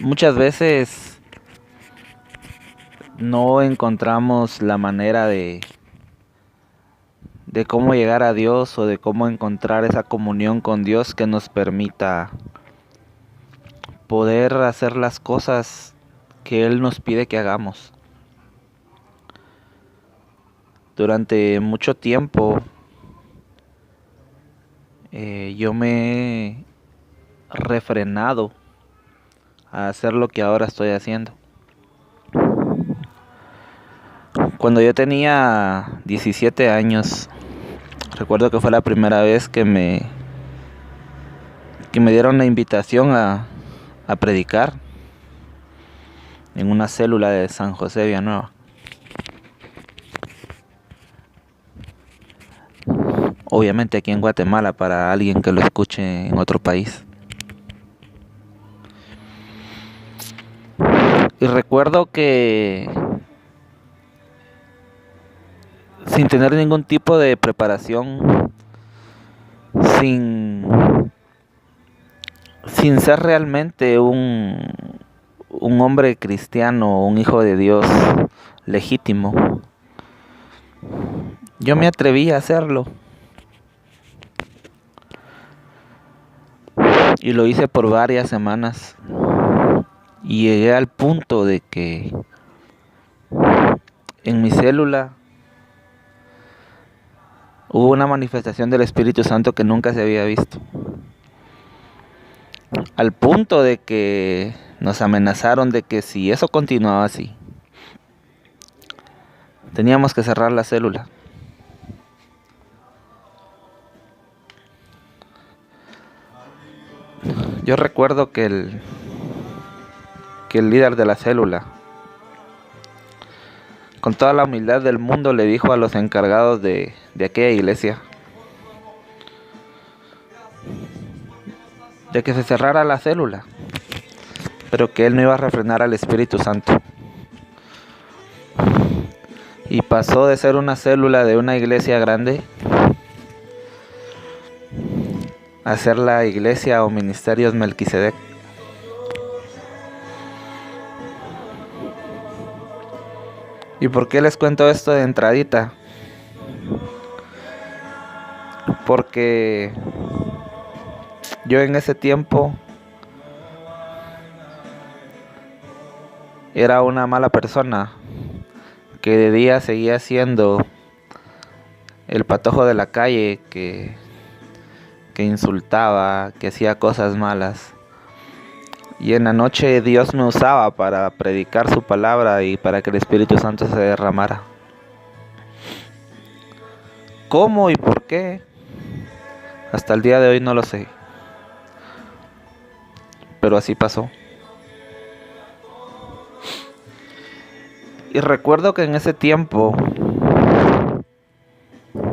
Muchas veces no encontramos la manera de cómo llegar a Dios o de cómo encontrar esa comunión con Dios que nos permita poder hacer las cosas que Él nos pide que hagamos. Durante mucho tiempo yo me he refrenado a hacer lo que ahora estoy haciendo. Cuando yo tenía 17 años, recuerdo que fue la primera vez que me dieron la invitación a predicar en una célula de San José Villanueva. Obviamente aquí en Guatemala para alguien que lo escuche en otro país. Y recuerdo que sin tener ningún tipo de preparación, sin, sin ser realmente un hombre cristiano, un hijo de Dios legítimo, yo me atreví a hacerlo. Y lo hice por varias semanas. Y llegué al punto de que en mi célula hubo una manifestación del Espíritu Santo que nunca se había visto. Al punto de que nos amenazaron de que si eso continuaba así, teníamos que cerrar la célula. Yo recuerdo que el líder de la célula, con toda la humildad del mundo, le dijo a los encargados de aquella iglesia de que se cerrara la célula, pero que él no iba a refrenar al Espíritu Santo. Y pasó de ser una célula de una iglesia grande a ser la iglesia o ministerios Melquisedec. ¿Y por qué les cuento esto de entradita? Porque yo en ese tiempo era una mala persona que de día seguía siendo el patojo de la calle que insultaba, que hacía cosas malas. Y en la noche Dios me usaba para predicar su palabra y para que el Espíritu Santo se derramara. ¿Cómo y por qué? Hasta el día de hoy no lo sé. Pero así pasó. Y recuerdo que en ese tiempo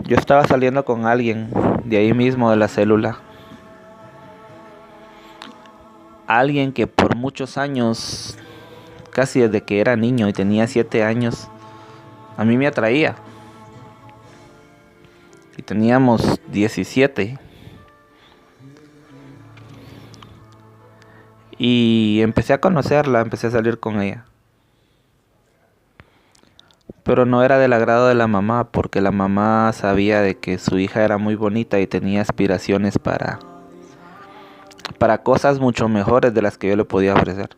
yo estaba saliendo con alguien de ahí mismo de la célula. Alguien que por muchos años, casi desde que era niño y tenía 7 años, a mí me atraía. Y teníamos 17. Y empecé a conocerla, empecé a salir con ella. Pero no era del agrado de la mamá, porque la mamá sabía de que su hija era muy bonita y tenía aspiraciones para cosas mucho mejores de las que yo le podía ofrecer.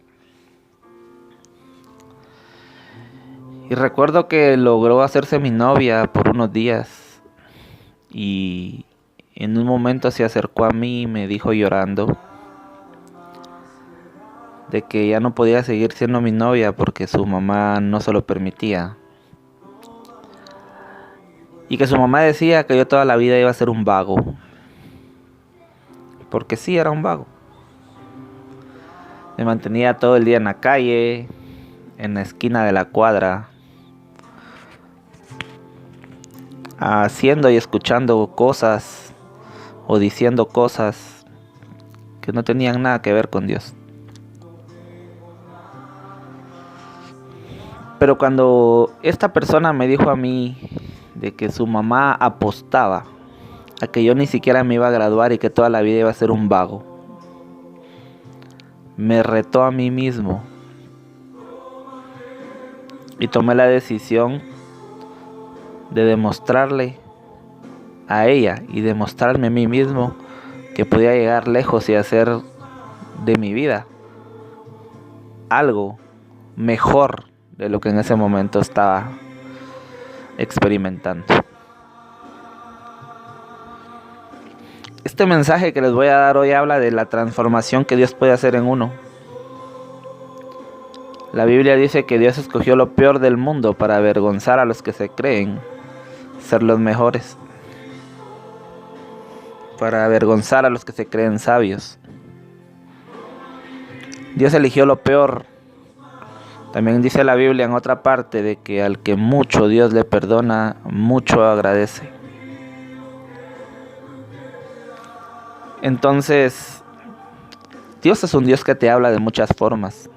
Y recuerdo que logró hacerse mi novia por unos días. Y en un momento se acercó a mí y me dijo llorando de que ya no podía seguir siendo mi novia porque su mamá no se lo permitía. Y que su mamá decía que yo toda la vida iba a ser un vago. Porque sí, era un vago. Me mantenía todo el día en la calle, en la esquina de la cuadra, haciendo y escuchando cosas o diciendo cosas que no tenían nada que ver con Dios. Pero cuando esta persona me dijo a mí de que su mamá apostaba a que yo ni siquiera me iba a graduar y que toda la vida iba a ser un vago, me retó a mí mismo y tomé la decisión de demostrarle a ella y demostrarme a mí mismo que podía llegar lejos y hacer de mi vida algo mejor de lo que en ese momento estaba experimentando. Este mensaje que les voy a dar hoy habla de la transformación que Dios puede hacer en uno. La Biblia dice que Dios escogió lo peor del mundo para avergonzar a los que se creen ser los mejores, para avergonzar a los que se creen sabios. Dios eligió lo peor. También dice la Biblia en otra parte de que al que mucho Dios le perdona, mucho agradece. Entonces, Dios es un Dios que te habla de muchas formas.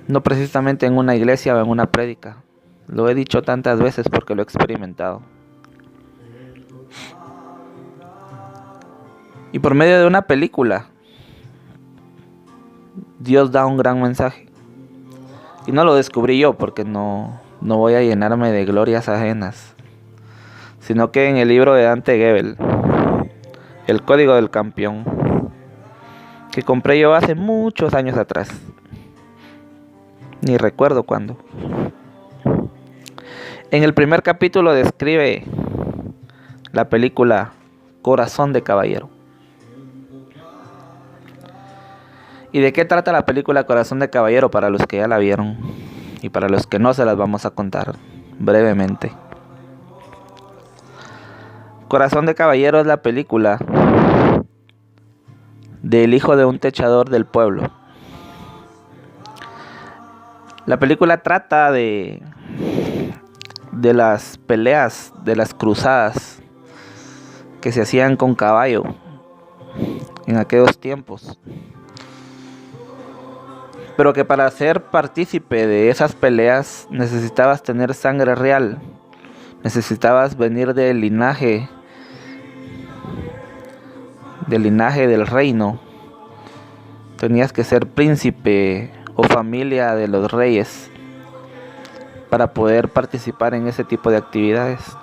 No precisamente en una iglesia o en una prédica. Lo he dicho tantas veces porque lo he experimentado. Y por medio de una película, Dios da un gran mensaje. Y no lo descubrí yo porque no voy a llenarme de glorias ajenas, sino que en el libro de Dante Gebel, El Código del Campeón, que compré yo hace muchos años atrás. Ni recuerdo cuándo. En el primer capítulo describe la película Corazón de Caballero. ¿Y de qué trata la película Corazón de Caballero? Para los que ya la vieron y para los que no, se las vamos a contar brevemente. Corazón de Caballero es la película del hijo de un techador del pueblo. La película trata de las peleas, de las cruzadas que se hacían con caballo en aquellos tiempos. Pero que para ser partícipe de esas peleas necesitabas tener sangre real. Necesitabas venir del linaje del reino. Tenías que ser príncipe o familia de los reyes para poder participar en ese tipo de actividades.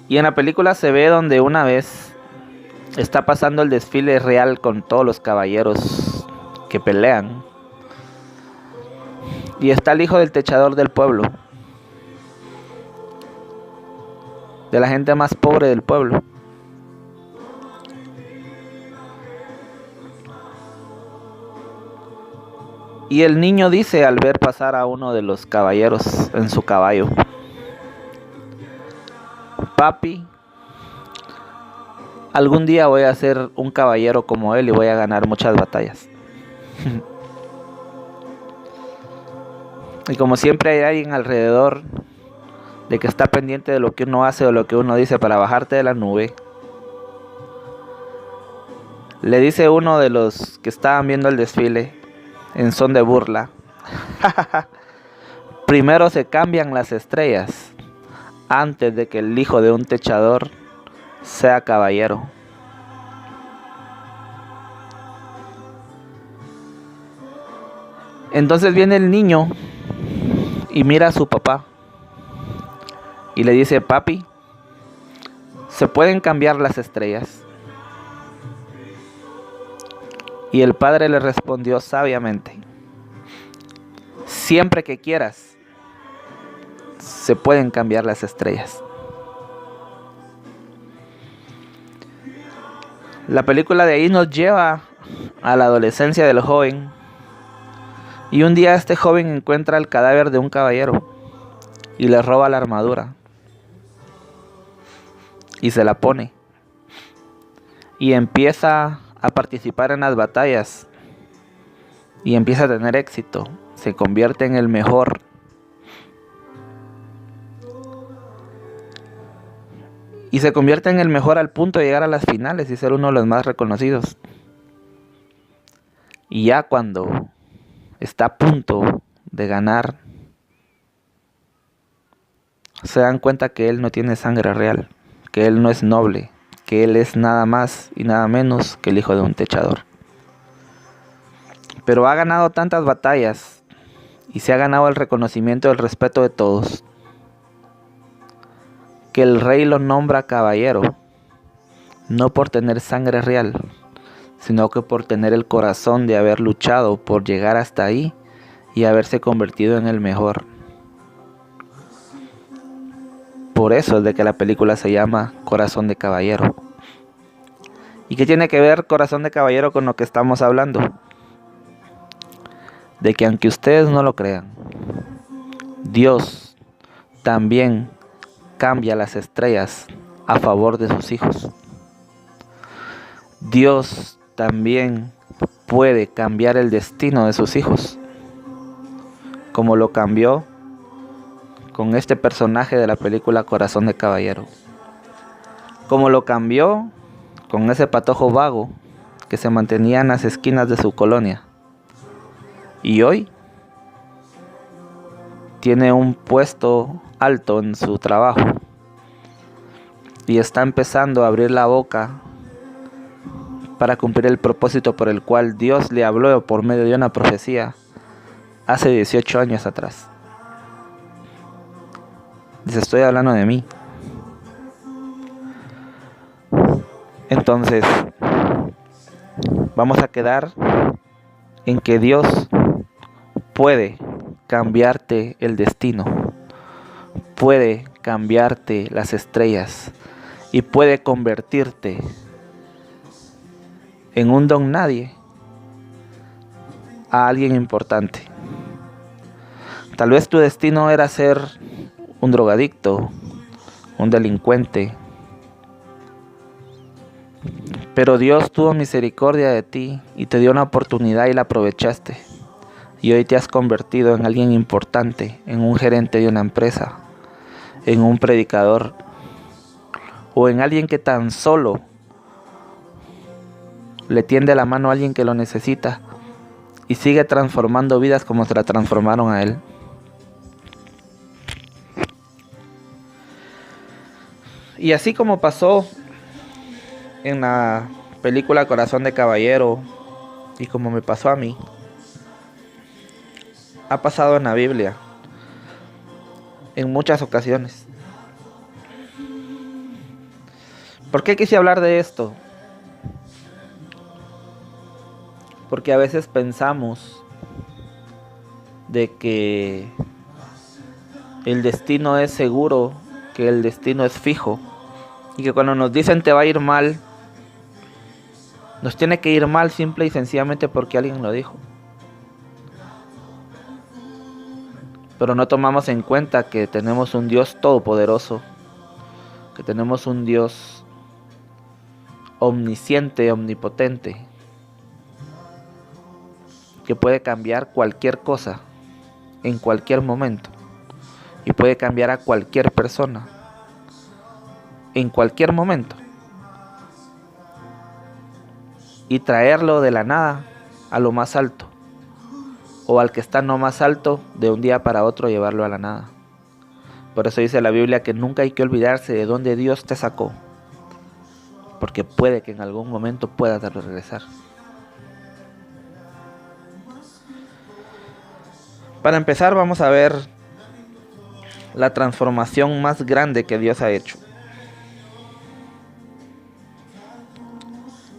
Y en la película se ve donde una vez está pasando el desfile real con todos los caballeros que pelean, y está el hijo del techador del pueblo, de la gente más pobre del pueblo. Y el niño dice al ver pasar a uno de los caballeros en su caballo: papi, algún día voy a ser un caballero como él y voy a ganar muchas batallas. Y como siempre hay alguien alrededor de que está pendiente de lo que uno hace o lo que uno dice para bajarte de la nube, le dice uno de los que estaban viendo el desfile en son de burla: primero se cambian las estrellas antes de que el hijo de un techador sea caballero. Entonces viene el niño y mira a su papá y le dice: papi, ¿se pueden cambiar las estrellas? Y el padre le respondió sabiamente: siempre que quieras, se pueden cambiar las estrellas. La película de ahí nos lleva a la adolescencia del joven. Y un día este joven encuentra el cadáver de un caballero y le roba la armadura y se la pone y empieza a participar en las batallas y empieza a tener éxito. Se convierte en el mejor. Y se convierte en el mejor al punto de llegar a las finales y ser uno de los más reconocidos. Y ya cuando está a punto de ganar, se dan cuenta que él no tiene sangre real, que él no es noble, que él es nada más y nada menos que el hijo de un techador. Pero ha ganado tantas batallas y se ha ganado el reconocimiento y el respeto de todos, que el rey lo nombra caballero, no por tener sangre real, sino que por tener el corazón de haber luchado por llegar hasta ahí y haberse convertido en el mejor. Por eso es de que la película se llama Corazón de Caballero. ¿Y qué tiene que ver Corazón de Caballero con lo que estamos hablando? De que aunque ustedes no lo crean, Dios también cambia las estrellas a favor de sus hijos. Dios también puede cambiar el destino de sus hijos, como lo cambió con este personaje de la película Corazón de Caballero, como lo cambió con ese patojo vago que se mantenía en las esquinas de su colonia y hoy tiene un puesto alto en su trabajo y está empezando a abrir la boca para cumplir el propósito por el cual Dios le habló por medio de una profecía hace 18 años atrás. Les estoy hablando de mí. Entonces, vamos a quedar en que Dios puede cambiarte el destino, puede cambiarte las estrellas y puede convertirte en un don nadie a alguien importante. Tal vez tu destino era ser un drogadicto, un delincuente, pero Dios tuvo misericordia de ti y te dio una oportunidad y la aprovechaste. Y hoy te has convertido en alguien importante, en un gerente de una empresa, en un predicador o en alguien que tan solo le tiende la mano a alguien que lo necesita y sigue transformando vidas como se la transformaron a él. Y así como pasó en la película Corazón de Caballero y como me pasó a mí, ha pasado en la Biblia en muchas ocasiones. ¿Por qué quise hablar de esto? Porque a veces pensamos de que el destino es seguro, que el destino es fijo y que cuando nos dicen te va a ir mal, nos tiene que ir mal simple y sencillamente porque alguien lo dijo. Pero no tomamos en cuenta que tenemos un Dios todopoderoso, que tenemos un Dios omnisciente, omnipotente, que puede cambiar cualquier cosa en cualquier momento y puede cambiar a cualquier persona en cualquier momento y traerlo de la nada a lo más alto, o al que está no más alto, de un día para otro llevarlo a la nada. Por eso dice la Biblia que nunca hay que olvidarse de dónde Dios te sacó, porque puede que en algún momento puedas regresar. Para empezar, vamos a ver la transformación más grande que Dios ha hecho.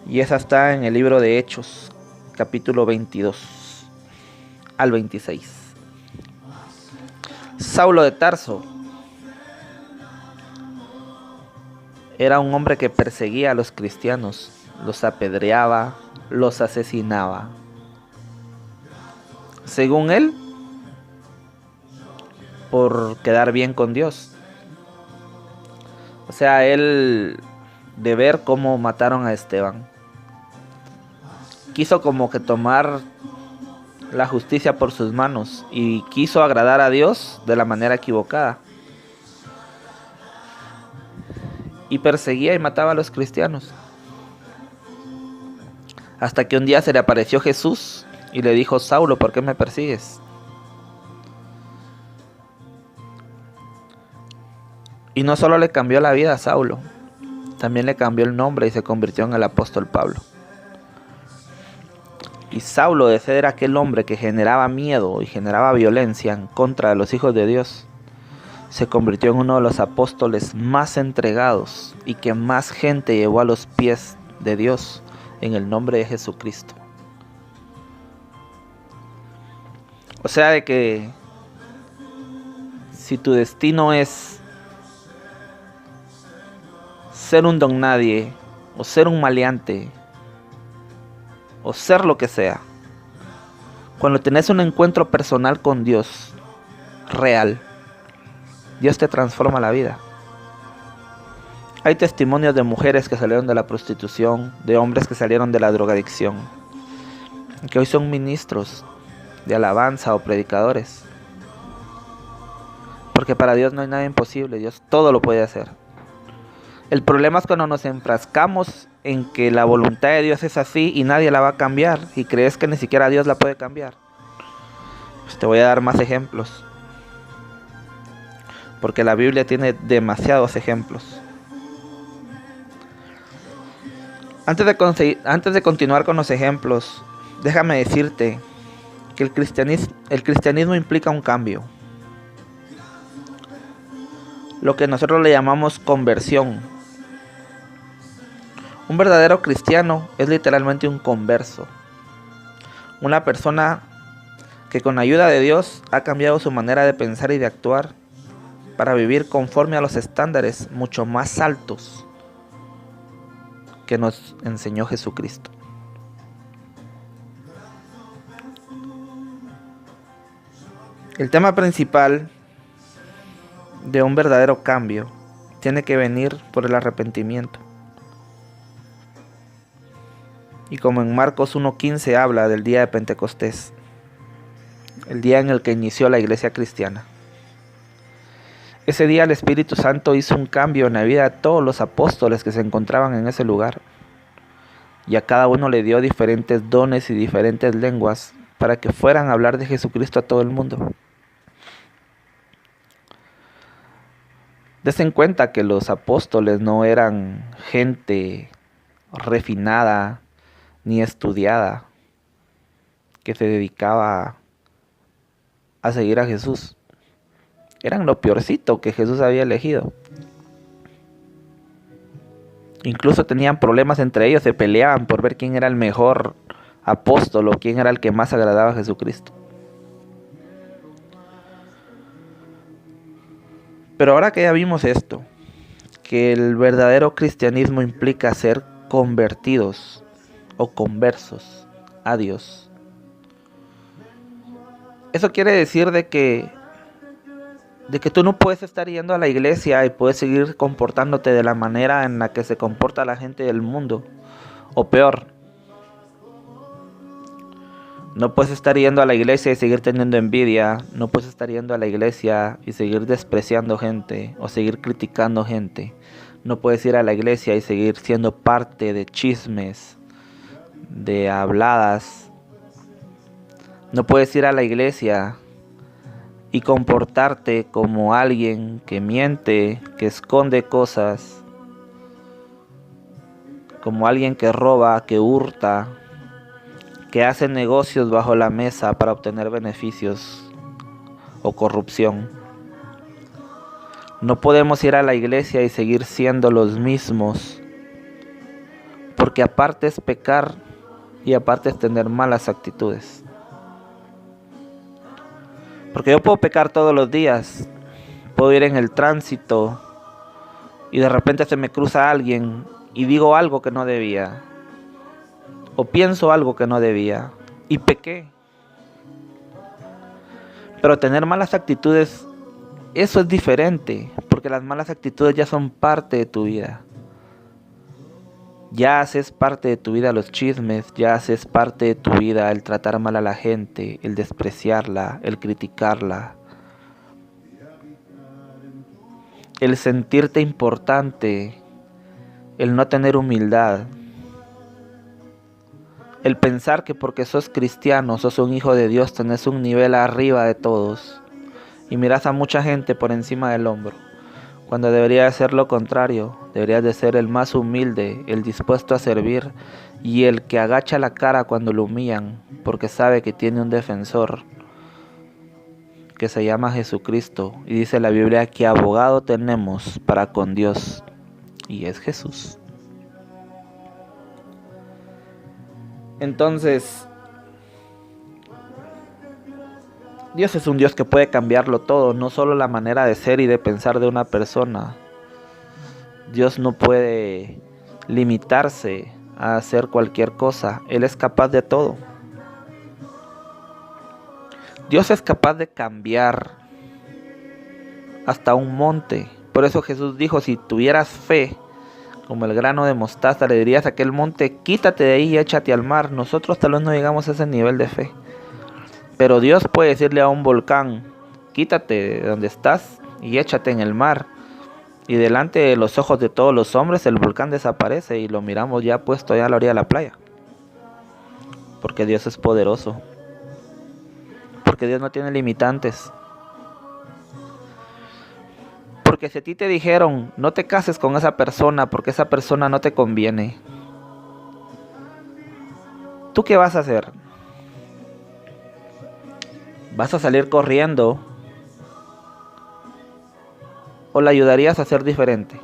Y esa está en el libro de Hechos, capítulo 22 al 26. Saulo de Tarso era un hombre que perseguía a los cristianos, los apedreaba, los asesinaba. Según él, por quedar bien con Dios. O sea, él, de ver cómo mataron a Esteban, quiso como que tomar la justicia por sus manos y quiso agradar a Dios de la manera equivocada. Y perseguía y mataba a los cristianos. Hasta que un día se le apareció Jesús y le dijo: Saulo, ¿por qué me persigues? Y no solo le cambió la vida a Saulo, también le cambió el nombre y se convirtió en el apóstol Pablo. Y Saulo, de ser aquel hombre que generaba miedo y generaba violencia en contra de los hijos de Dios, se convirtió en uno de los apóstoles más entregados y que más gente llevó a los pies de Dios en el nombre de Jesucristo. O sea, de que si tu destino es ser un don nadie, o ser un maleante, o ser lo que sea, cuando tenés un encuentro personal con Dios real, Dios te transforma la vida. Hay testimonios de mujeres que salieron de la prostitución, de hombres que salieron de la drogadicción, que hoy son ministros de alabanza o predicadores. Porque para Dios no hay nada imposible, Dios todo lo puede hacer. El problema es cuando nos enfrascamos en que la voluntad de Dios es así y nadie la va a cambiar y crees que ni siquiera Dios la puede cambiar. Pues te voy a dar más ejemplos, porque la Biblia tiene demasiados ejemplos. Antes de continuar con los ejemplos, déjame decirte que el cristianismo implica un cambio. Lo que nosotros le llamamos conversión. Un verdadero cristiano es literalmente un converso. Una persona que con ayuda de Dios ha cambiado su manera de pensar y de actuar para vivir conforme a los estándares mucho más altos que nos enseñó Jesucristo. El tema principal de un verdadero cambio tiene que venir por el arrepentimiento. Y como en Marcos 1:15 habla del día de Pentecostés, el día en el que inició la iglesia cristiana. Ese día el Espíritu Santo hizo un cambio en la vida de todos los apóstoles que se encontraban en ese lugar. Y a cada uno le dio diferentes dones y diferentes lenguas para que fueran a hablar de Jesucristo a todo el mundo. Des en cuenta que los apóstoles no eran gente refinada ni estudiada que se dedicaba a seguir a Jesús. Eran lo peorcito que Jesús había elegido. Incluso tenían problemas entre ellos, se peleaban por ver quién era el mejor apóstol o quién era el que más agradaba a Jesucristo. Pero ahora que ya vimos esto, que el verdadero cristianismo implica ser convertidos o conversos a Dios. Eso quiere decir de que tú no puedes estar yendo a la iglesia y puedes seguir comportándote de la manera en la que se comporta la gente del mundo, o peor. No puedes estar yendo a la iglesia y seguir teniendo envidia. No puedes estar yendo a la iglesia y seguir despreciando gente o seguir criticando gente. No puedes ir a la iglesia y seguir siendo parte de chismes, de habladas. No puedes ir a la iglesia y comportarte como alguien que miente, que esconde cosas, como alguien que roba, que hurta, que hace negocios bajo la mesa para obtener beneficios o corrupción. No podemos ir a la iglesia y seguir siendo los mismos, porque aparte es pecar y aparte es tener malas actitudes. Porque yo puedo pecar todos los días, puedo ir en el tránsito y de repente se me cruza alguien y digo algo que no debía, o pienso algo que no debía, y pequé. Pero tener malas actitudes, eso es diferente, porque las malas actitudes ya son parte de tu vida. Ya haces parte de tu vida los chismes, ya haces parte de tu vida el tratar mal a la gente, el despreciarla, el criticarla, el sentirte importante, el no tener humildad, el pensar que porque sos cristiano, sos un hijo de Dios, tenés un nivel arriba de todos y mirás a mucha gente por encima del hombro, cuando debería ser lo contrario. Deberías de ser el más humilde, el dispuesto a servir y el que agacha la cara cuando lo humillan, porque sabe que tiene un defensor que se llama Jesucristo. Y dice la Biblia que abogado tenemos para con Dios, y es Jesús. Entonces, Dios es un Dios que puede cambiarlo todo, no solo la manera de ser y de pensar de una persona. Dios no puede limitarse a hacer cualquier cosa. Él es capaz de todo. Dios es capaz de cambiar hasta un monte. Por eso Jesús dijo, si tuvieras fe como el grano de mostaza, le dirías a aquel monte, quítate de ahí y échate al mar. Nosotros tal vez no llegamos a ese nivel de fe. Pero Dios puede decirle a un volcán, quítate de donde estás y échate en el mar. Y delante de los ojos de todos los hombres el volcán desaparece y lo miramos ya puesto allá a la orilla de la playa. Porque Dios es poderoso. Porque Dios no tiene limitantes. Porque si a ti te dijeron, no te cases con esa persona porque esa persona no te conviene, ¿tú qué vas a hacer? ¿Vas a salir corriendo? ¿O la ayudarías a ser diferente?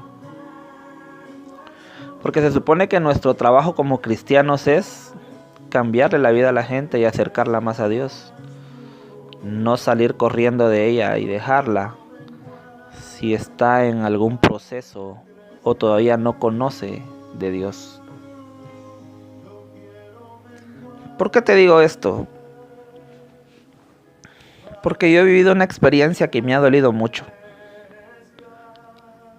Porque se supone que nuestro trabajo como cristianos es cambiarle la vida a la gente y acercarla más a Dios. No salir corriendo de ella y dejarla si está en algún proceso o todavía no conoce de Dios. ¿Por qué te digo esto? Porque yo he vivido una experiencia que me ha dolido mucho.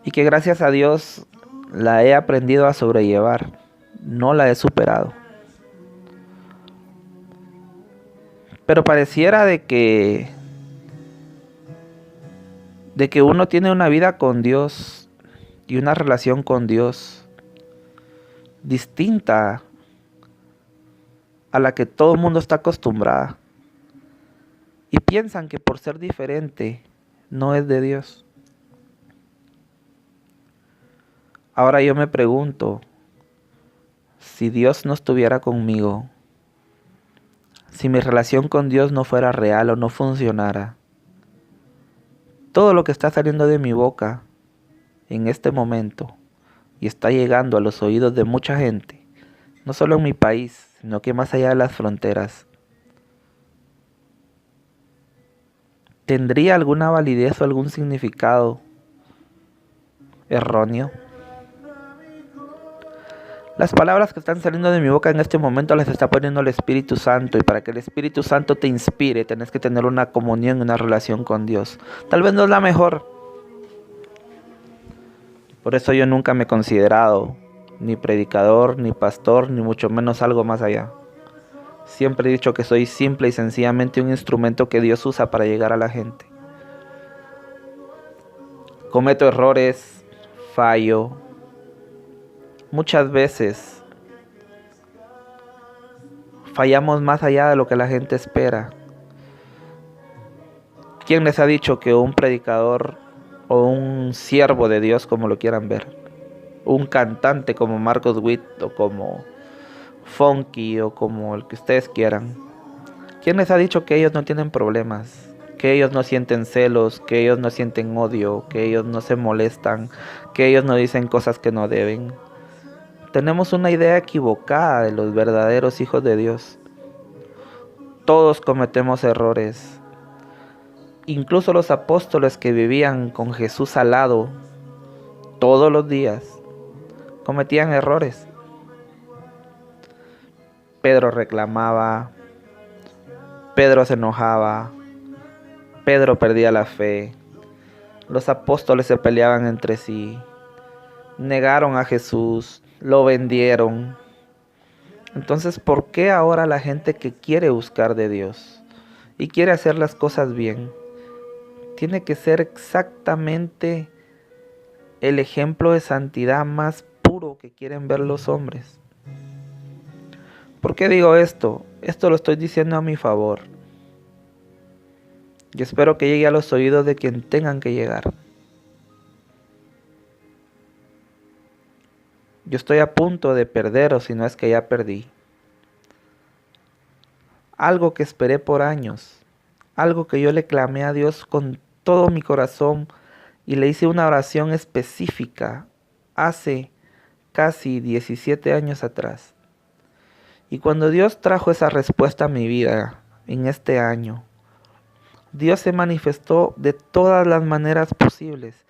Y que gracias a Dios la he aprendido a sobrellevar. No la he superado. Pero pareciera de que uno tiene una vida con Dios y una relación con Dios distinta a la que todo el mundo está acostumbrada. Y piensan que por ser diferente no es de Dios. Ahora yo me pregunto, si Dios no estuviera conmigo, si mi relación con Dios no fuera real o no funcionara, todo lo que está saliendo de mi boca en este momento y está llegando a los oídos de mucha gente, no solo en mi país, sino que más allá de las fronteras, ¿tendría alguna validez o algún significado erróneo? Las palabras que están saliendo de mi boca en este momento las está poniendo el Espíritu Santo, y para que el Espíritu Santo te inspire, tenés que tener una comunión y una relación con Dios. Tal vez no es la mejor. Por eso yo nunca me he considerado ni predicador, ni pastor, ni mucho menos algo más allá. Siempre he dicho que soy simple y sencillamente un instrumento que Dios usa para llegar a la gente. Cometo errores, fallo. Muchas veces fallamos más allá de lo que la gente espera. ¿Quién les ha dicho que un predicador o un siervo de Dios, como lo quieran ver, un cantante como Marcos Witt o como Funky o como el que ustedes quieran, quién les ha dicho que ellos no tienen problemas? Que ellos no sienten celos, que ellos no sienten odio, que ellos no se molestan, que ellos no dicen cosas que no deben. Tenemos una idea equivocada de los verdaderos hijos de Dios. Todos cometemos errores. Incluso los apóstoles que vivían con Jesús al lado todos los días cometían errores. Pedro reclamaba, Pedro se enojaba, Pedro perdía la fe, los apóstoles se peleaban entre sí, negaron a Jesús, lo vendieron. Entonces, ¿por qué ahora la gente que quiere buscar de Dios y quiere hacer las cosas bien, tiene que ser exactamente el ejemplo de santidad más puro que quieren ver los hombres? ¿Por qué digo esto? Esto lo estoy diciendo a mi favor. Y espero que llegue a los oídos de quien tengan que llegar. Yo estoy a punto de perder, o si no es que ya perdí. Algo que esperé por años, algo que yo le clamé a Dios con todo mi corazón y le hice una oración específica hace casi 17 años atrás. Y cuando Dios trajo esa respuesta a mi vida en este año, Dios se manifestó de todas las maneras posibles.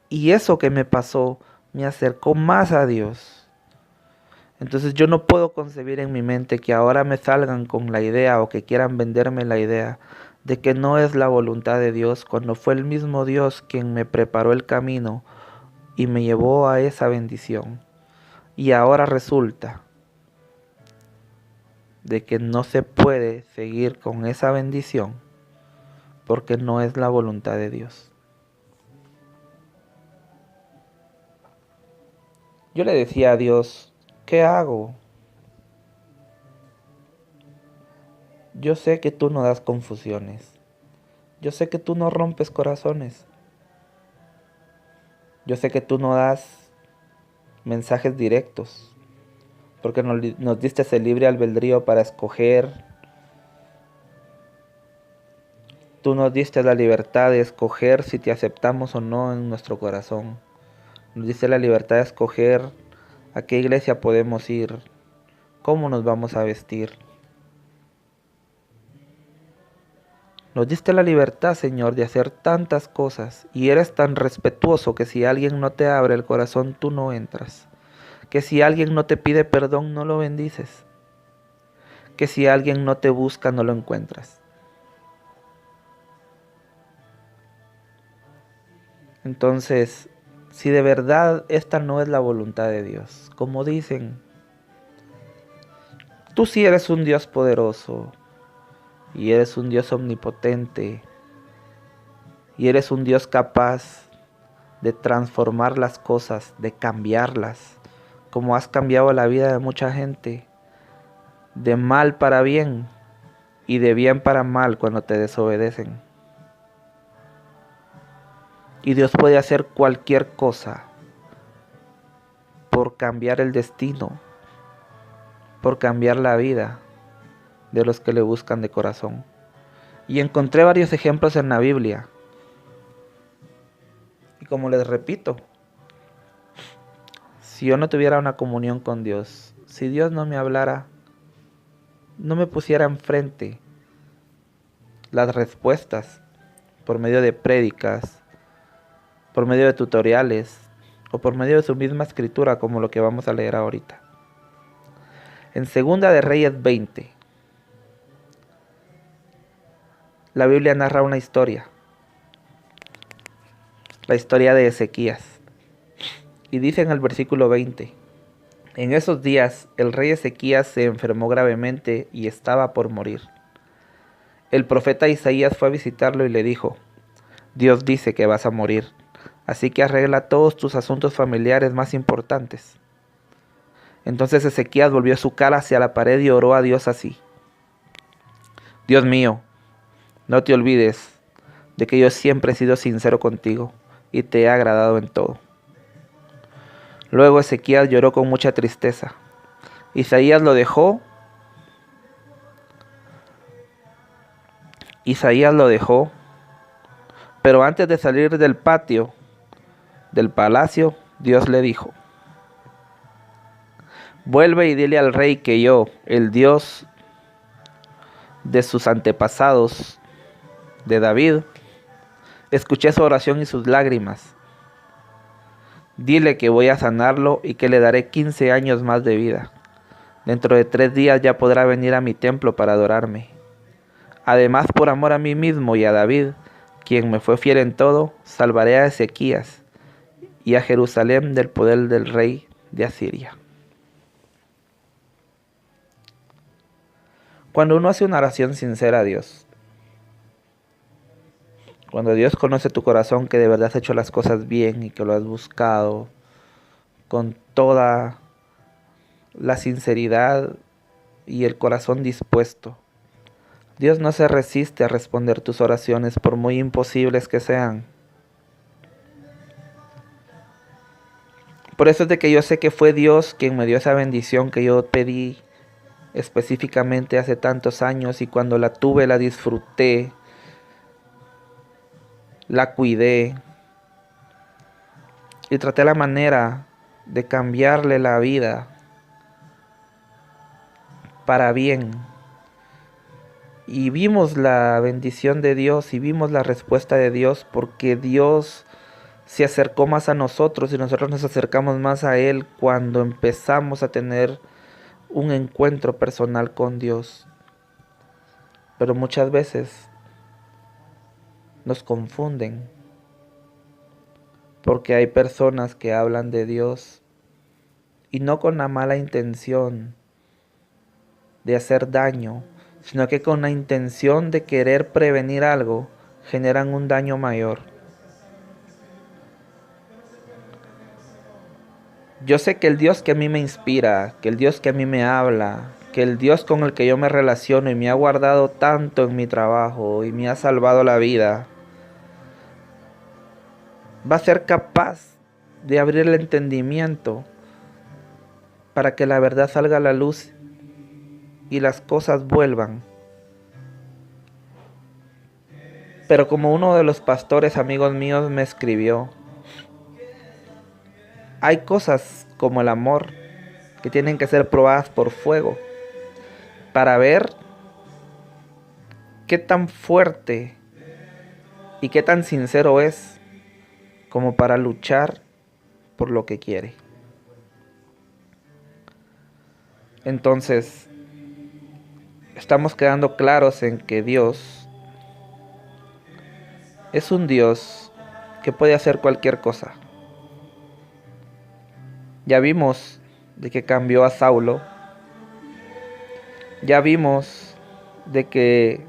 Y eso que me pasó me acercó más a Dios. Entonces yo no puedo concebir en mi mente que ahora me salgan con la idea o que quieran venderme la idea de que no es la voluntad de Dios, cuando fue el mismo Dios quien me preparó el camino y me llevó a esa bendición. Y ahora resulta de que no se puede seguir con esa bendición porque no es la voluntad de Dios. Yo le decía a Dios, ¿qué hago? Yo sé que tú no das confusiones. Yo sé que tú no rompes corazones. Yo sé que tú no das mensajes directos, porque nos diste el libre albedrío para escoger. Tú nos diste la libertad de escoger si te aceptamos o no en nuestro corazón. Nos diste la libertad de escoger a qué iglesia podemos ir, cómo nos vamos a vestir. Nos diste la libertad, Señor, de hacer tantas cosas, y eres tan respetuoso que si alguien no te abre el corazón, tú no entras. Que si alguien no te pide perdón, no lo bendices. Que si alguien no te busca, no lo encuentras. Entonces, si de verdad esta no es la voluntad de Dios, como dicen, tú sí eres un Dios poderoso, y eres un Dios omnipotente, y eres un Dios capaz de transformar las cosas, de cambiarlas, como has cambiado la vida de mucha gente, de mal para bien y de bien para mal cuando te desobedecen. Y Dios puede hacer cualquier cosa por cambiar el destino, por cambiar la vida de los que le buscan de corazón. Y encontré varios ejemplos en la Biblia. Y como les repito, si yo no tuviera una comunión con Dios, si Dios no me hablara, no me pusiera enfrente las respuestas por medio de prédicas, por medio de tutoriales o por medio de su misma escritura, como lo que vamos a leer ahorita. En Segunda de Reyes 20, la Biblia narra una historia, la historia de Ezequías. Y dice en el versículo 20, en esos días el rey Ezequías se enfermó gravemente y estaba por morir. El profeta Isaías fue a visitarlo y le dijo, Dios dice que vas a morir, así que arregla todos tus asuntos familiares más importantes. Entonces Ezequías volvió su cara hacia la pared y oró a Dios así, Dios mío, no te olvides de que yo siempre he sido sincero contigo y te he agradado en todo. Luego Ezequías lloró con mucha tristeza. Isaías lo dejó, pero antes de salir del patio del palacio, Dios le dijo, vuelve y dile al rey que yo, el Dios de sus antepasados, de David, escuché su oración y sus lágrimas. Dile que voy a sanarlo y que le daré 15 años más de vida. Dentro de 3 días ya podrá venir a mi templo para adorarme. Además, por amor a mí mismo y a David, quien me fue fiel en todo, salvaré a Ezequías y a Jerusalén del poder del rey de Asiria. Cuando uno hace una oración sincera a Dios, cuando Dios conoce tu corazón, que de verdad has hecho las cosas bien y que lo has buscado con toda la sinceridad y el corazón dispuesto, Dios no se resiste a responder tus oraciones por muy imposibles que sean. Por eso es de que yo sé que fue Dios quien me dio esa bendición que yo pedí específicamente hace tantos años, y cuando la tuve la disfruté, la cuidé y traté la manera de cambiarle la vida para bien. Y vimos la bendición de Dios y vimos la respuesta de Dios, porque Dios se acercó más a nosotros y nosotros nos acercamos más a Él cuando empezamos a tener un encuentro personal con Dios. Pero muchas veces nos confunden, porque hay personas que hablan de Dios y no con la mala intención de hacer daño, sino que con la intención de querer prevenir algo, generan un daño mayor. Yo sé que el Dios que a mí me inspira, que el Dios que a mí me habla, que el Dios con el que yo me relaciono y me ha guardado tanto en mi trabajo y me ha salvado la vida, va a ser capaz de abrir el entendimiento para que la verdad salga a la luz y las cosas vuelvan. Pero como uno de los pastores amigos míos me escribió, hay cosas como el amor que tienen que ser probadas por fuego para ver qué tan fuerte y qué tan sincero es como para luchar por lo que quiere. Entonces, estamos quedando claros en que Dios es un Dios que puede hacer cualquier cosa. Ya vimos de que cambió a Saulo. Ya vimos de que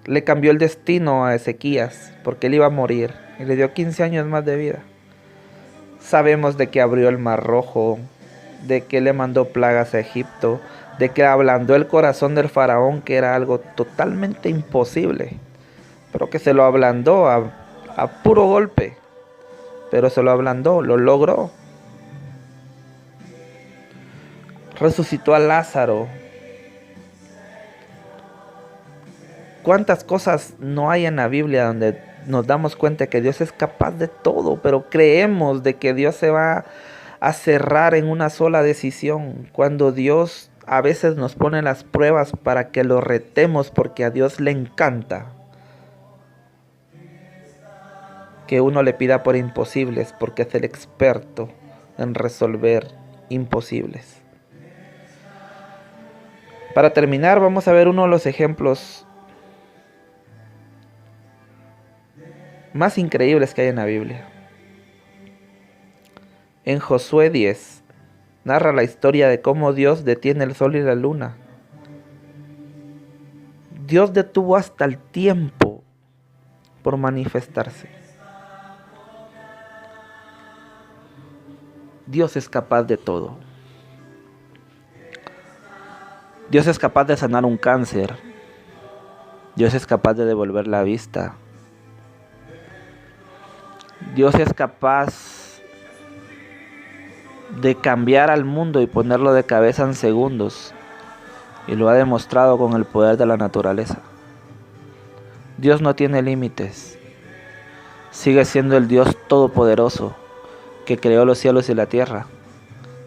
le cambió el destino a Ezequías, porque él iba a morir y le dio 15 años más de vida. Sabemos de que abrió el Mar Rojo, de que le mandó plagas a Egipto, de que ablandó el corazón del faraón, que era algo totalmente imposible, pero que se lo ablandó a puro golpe, pero se lo ablandó, lo logró. Resucitó a Lázaro. ¿Cuántas cosas no hay en la Biblia donde nos damos cuenta que Dios es capaz de todo, pero creemos de que Dios se va a cerrar en una sola decisión, cuando Dios a veces nos pone las pruebas para que lo retemos, porque a Dios le encanta que uno le pida por imposibles, porque es el experto en resolver imposibles. Para terminar, vamos a ver uno de los ejemplos más increíbles que hay en la Biblia. En Josué 10 narra la historia de cómo Dios detiene el sol y la luna. Dios detuvo hasta el tiempo por manifestarse. Dios es capaz de todo. Dios es capaz de sanar un cáncer. Dios es capaz de devolver la vista. Dios es capaz de cambiar al mundo y ponerlo de cabeza en segundos. Y lo ha demostrado con el poder de la naturaleza. Dios no tiene límites. Sigue siendo el Dios todopoderoso que creó los cielos y la tierra,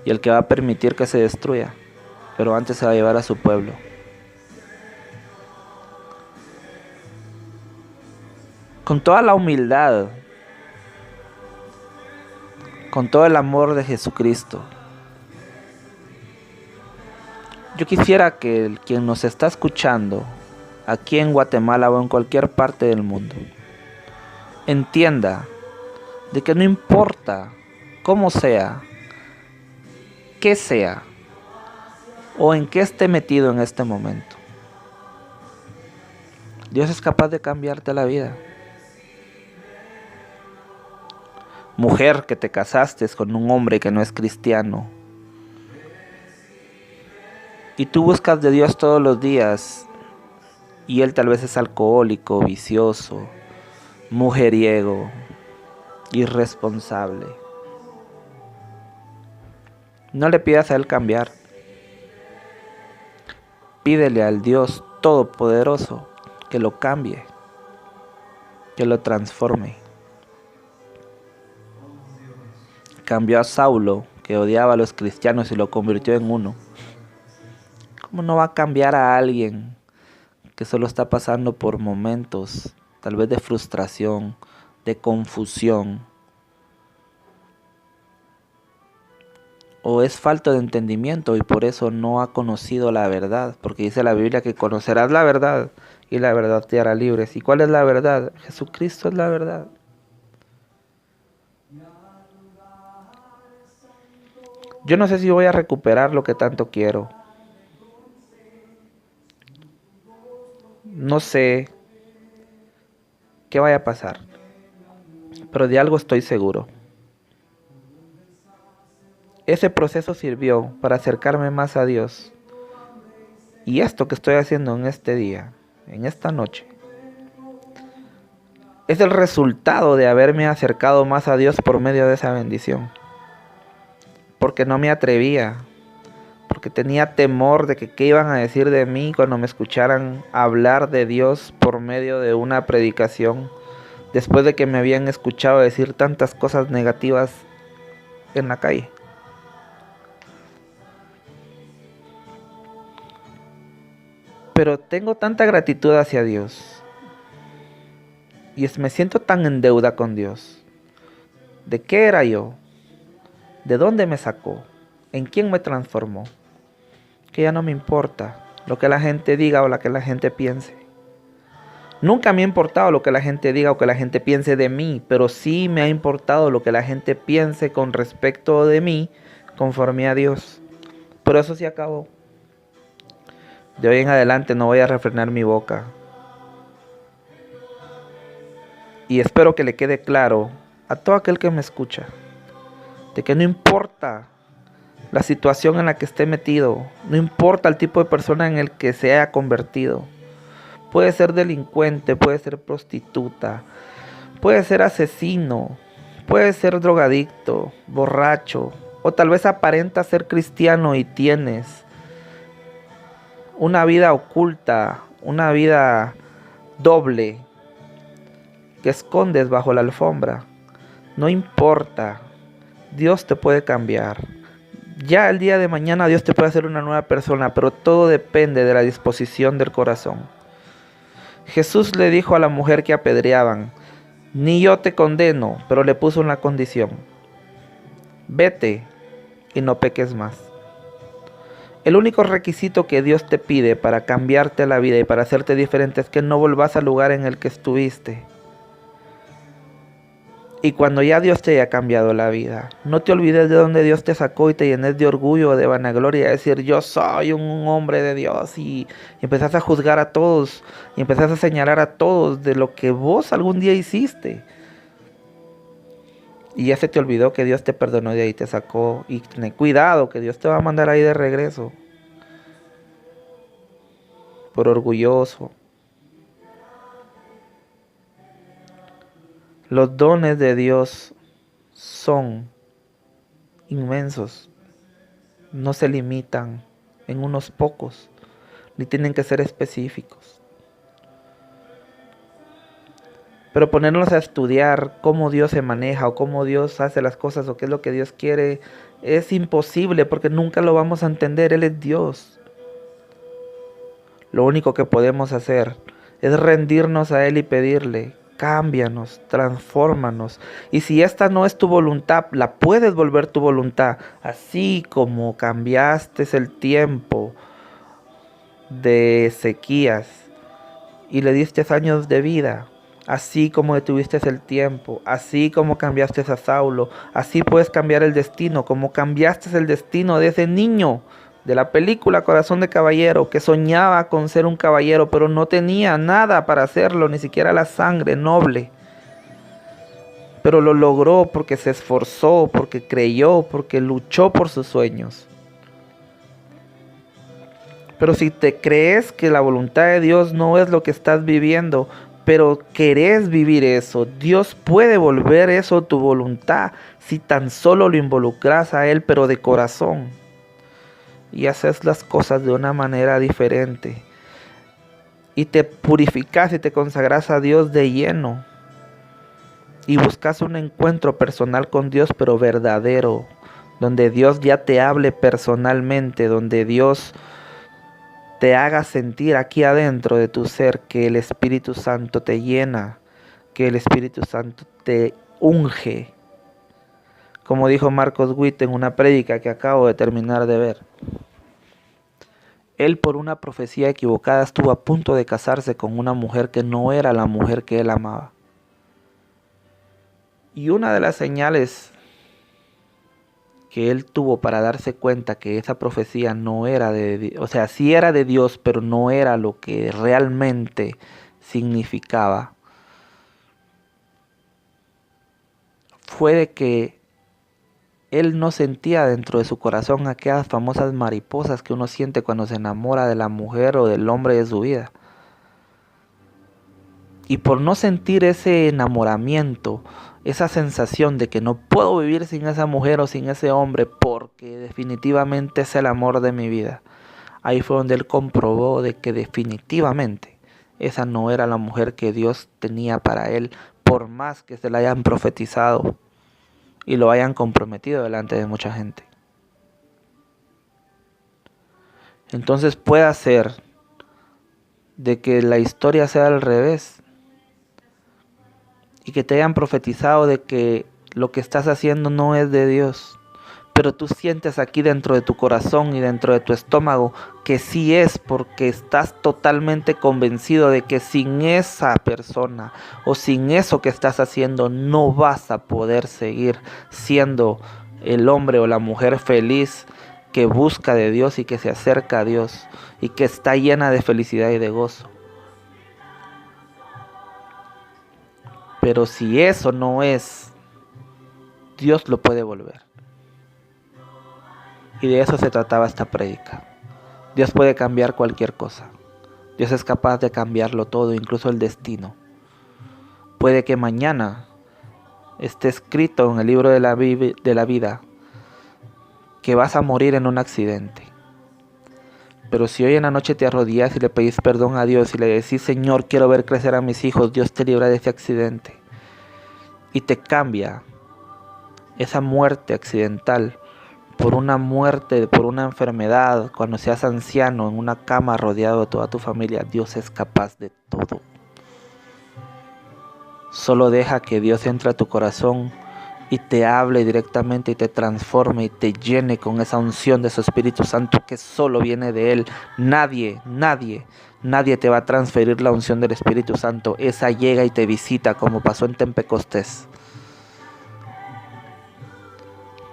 y el que va a permitir que se destruya, pero antes se va a llevar a su pueblo. Con toda la humildad, con todo el amor de Jesucristo, yo quisiera que quien nos está escuchando aquí en Guatemala o en cualquier parte del mundo entienda de que no importa cómo sea, qué sea o en qué esté metido en este momento, Dios es capaz de cambiarte la vida. Mujer que te casaste con un hombre que no es cristiano y tú buscas de Dios todos los días y él tal vez es alcohólico, vicioso, mujeriego, irresponsable. No le pidas a Él cambiar. Pídele al Dios Todopoderoso que lo cambie, que lo transforme. Cambió a Saulo, que odiaba a los cristianos, y lo convirtió en uno. ¿Cómo no va a cambiar a alguien que solo está pasando por momentos, tal vez de frustración, de confusión? O es falta de entendimiento y por eso no ha conocido la verdad, porque dice la Biblia que conocerás la verdad y la verdad te hará libres. ¿Y cuál es la verdad? Jesucristo es la verdad. Yo no sé si voy a recuperar lo que tanto quiero. No sé qué vaya a pasar, pero de algo estoy seguro. Ese proceso sirvió para acercarme más a Dios. Y esto que estoy haciendo en este día, en esta noche, es el resultado de haberme acercado más a Dios por medio de esa bendición. Porque no me atrevía, porque tenía temor de que qué iban a decir de mí cuando me escucharan hablar de Dios por medio de una predicación, después de que me habían escuchado decir tantas cosas negativas en la calle. Pero tengo tanta gratitud hacia Dios y me siento tan en deuda con Dios. ¿De qué era yo? ¿De dónde me sacó? ¿En quién me transformó? Que ya no me importa lo que la gente diga o lo que la gente piense. Nunca me ha importado lo que la gente diga o que la gente piense de mí, pero sí me ha importado lo que la gente piense con respecto de mí conforme a Dios. Pero eso se acabó. De hoy en adelante no voy a refrenar mi boca. Y espero que le quede claro a todo aquel que me escucha, de que no importa la situación en la que esté metido, no importa el tipo de persona en el que se haya convertido. Puede ser delincuente, puede ser prostituta, puede ser asesino, puede ser drogadicto, borracho, o tal vez aparenta ser cristiano y tienes una vida oculta, una vida doble que escondes bajo la alfombra. No importa, Dios te puede cambiar. Ya el día de mañana Dios te puede hacer una nueva persona, pero todo depende de la disposición del corazón. Jesús le dijo a la mujer que apedreaban: ni yo te condeno, pero le puso una condición: vete y no peques más. El único requisito que Dios te pide para cambiarte la vida y para hacerte diferente es que no volvás al lugar en el que estuviste. Y cuando ya Dios te haya cambiado la vida, no te olvides de donde Dios te sacó y te llenes de orgullo o de vanagloria, de decir yo soy un hombre de Dios, y empezás a juzgar a todos y empezás a señalar a todos de lo que vos algún día hiciste. Y ya se te olvidó que Dios te perdonó y de ahí te sacó. Y ten cuidado que Dios te va a mandar ahí de regreso. Por orgulloso. Los dones de Dios son inmensos. No se limitan en unos pocos, ni tienen que ser específicos. Pero ponernos a estudiar cómo Dios se maneja o cómo Dios hace las cosas o qué es lo que Dios quiere es imposible, porque nunca lo vamos a entender. Él es Dios. Lo único que podemos hacer es rendirnos a Él y pedirle: cámbianos, transfórmanos. Y si esta no es tu voluntad, la puedes volver tu voluntad. Así como cambiaste el tiempo de Ezequías y le diste años de vida, así como detuviste el tiempo, así como cambiaste a Saulo, así puedes cambiar el destino, como cambiaste el destino de ese niño de la película Corazón de Caballero, que soñaba con ser un caballero, pero no tenía nada para hacerlo, ni siquiera la sangre noble. Pero lo logró porque se esforzó, porque creyó, porque luchó por sus sueños. Pero si te crees que la voluntad de Dios no es lo que estás viviendo, pero querés vivir eso. Dios puede volver eso tu voluntad si tan solo lo involucras a Él, pero de corazón. Y haces las cosas de una manera diferente. Y te purificas y te consagras a Dios de lleno. Y buscas un encuentro personal con Dios, pero verdadero. Donde Dios ya te hable personalmente. Donde Dios te haga sentir aquí adentro de tu ser que el Espíritu Santo te llena, que el Espíritu Santo te unge. Como dijo Marcos Witt en una prédica que acabo de terminar de ver. Él, por una profecía equivocada, estuvo a punto de casarse con una mujer que no era la mujer que él amaba. Y una de las señales que él tuvo para darse cuenta que esa profecía no era de Dios, o sea, sí era de Dios, pero no era lo que realmente significaba, fue de que él no sentía dentro de su corazón aquellas famosas mariposas que uno siente cuando se enamora de la mujer o del hombre de su vida. Y por no sentir ese enamoramiento, esa sensación de que no puedo vivir sin esa mujer o sin ese hombre porque definitivamente es el amor de mi vida, ahí fue donde él comprobó de que definitivamente esa no era la mujer que Dios tenía para él, por más que se la hayan profetizado y lo hayan comprometido delante de mucha gente. Entonces puede ser de que la historia sea al revés y que te hayan profetizado de que lo que estás haciendo no es de Dios, pero tú sientes aquí dentro de tu corazón y dentro de tu estómago que sí es, porque estás totalmente convencido de que sin esa persona o sin eso que estás haciendo no vas a poder seguir siendo el hombre o la mujer feliz que busca de Dios y que se acerca a Dios y que está llena de felicidad y de gozo. Pero si eso no es, Dios lo puede volver. Y de eso se trataba esta prédica. Dios puede cambiar cualquier cosa. Dios es capaz de cambiarlo todo, incluso el destino. Puede que mañana esté escrito en el libro de la vida que vas a morir en un accidente. Pero si hoy en la noche te arrodillas y le pedís perdón a Dios y le decís: Señor, quiero ver crecer a mis hijos, Dios te libra de ese accidente. Y te cambia esa muerte accidental por una muerte, por una enfermedad, cuando seas anciano en una cama rodeado de toda tu familia. Dios es capaz de todo. Solo deja que Dios entre a tu corazón y te hable directamente y te transforme y te llene con esa unción de su Espíritu Santo que solo viene de Él. Nadie te va a transferir la unción del Espíritu Santo. Esa llega y te visita, como pasó en Pentecostés.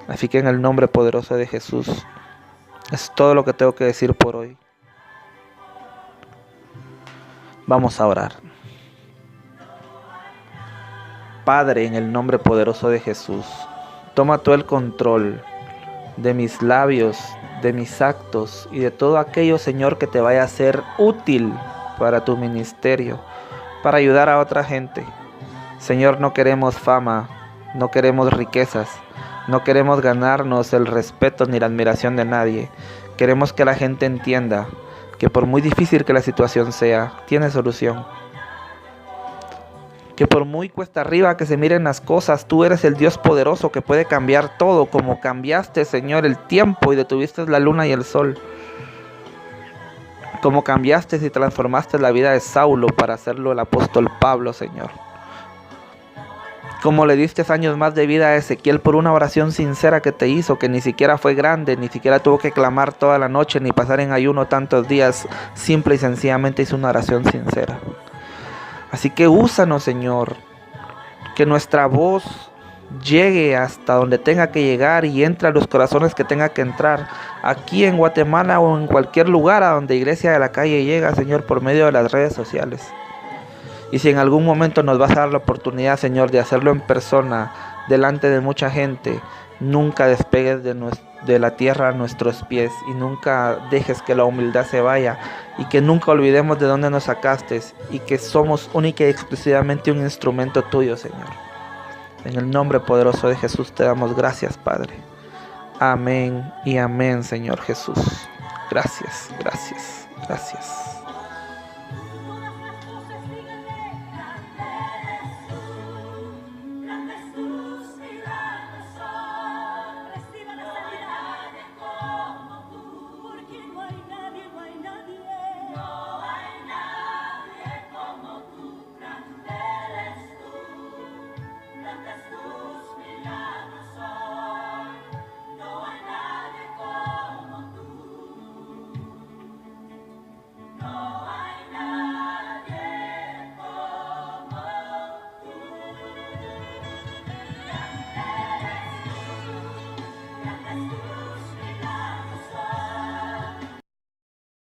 Así que en el nombre poderoso de Jesús, es todo lo que tengo que decir por hoy. Vamos a orar. Padre, en el nombre poderoso de Jesús, toma todo el control de mis labios, de mis actos y de todo aquello, Señor, que te vaya a ser útil para tu ministerio, para ayudar a otra gente. Señor, no queremos fama, no queremos riquezas, no queremos ganarnos el respeto ni la admiración de nadie. Queremos que la gente entienda que por muy difícil que la situación sea, tiene solución. Que por muy cuesta arriba que se miren las cosas, tú eres el Dios poderoso que puede cambiar todo, como cambiaste, Señor, el tiempo y detuviste la luna y el sol. Como cambiaste y transformaste la vida de Saulo para hacerlo el apóstol Pablo, Señor. Como le diste años más de vida a Ezequiel por una oración sincera que te hizo, que ni siquiera fue grande, ni siquiera tuvo que clamar toda la noche, ni pasar en ayuno tantos días, simple y sencillamente hizo una oración sincera. Así que úsanos, Señor, que nuestra voz llegue hasta donde tenga que llegar y entre a los corazones que tenga que entrar, aquí en Guatemala o en cualquier lugar a donde Iglesia de la Calle llega, Señor, por medio de las redes sociales. Y si en algún momento nos vas a dar la oportunidad, Señor, de hacerlo en persona, delante de mucha gente, nunca despegues de la tierra a nuestros pies, y nunca dejes que la humildad se vaya, y que nunca olvidemos de dónde nos sacaste, y que somos única y exclusivamente un instrumento tuyo, Señor. En el nombre poderoso de Jesús te damos gracias, Padre. Amén y amén, Señor Jesús. Gracias, gracias, gracias.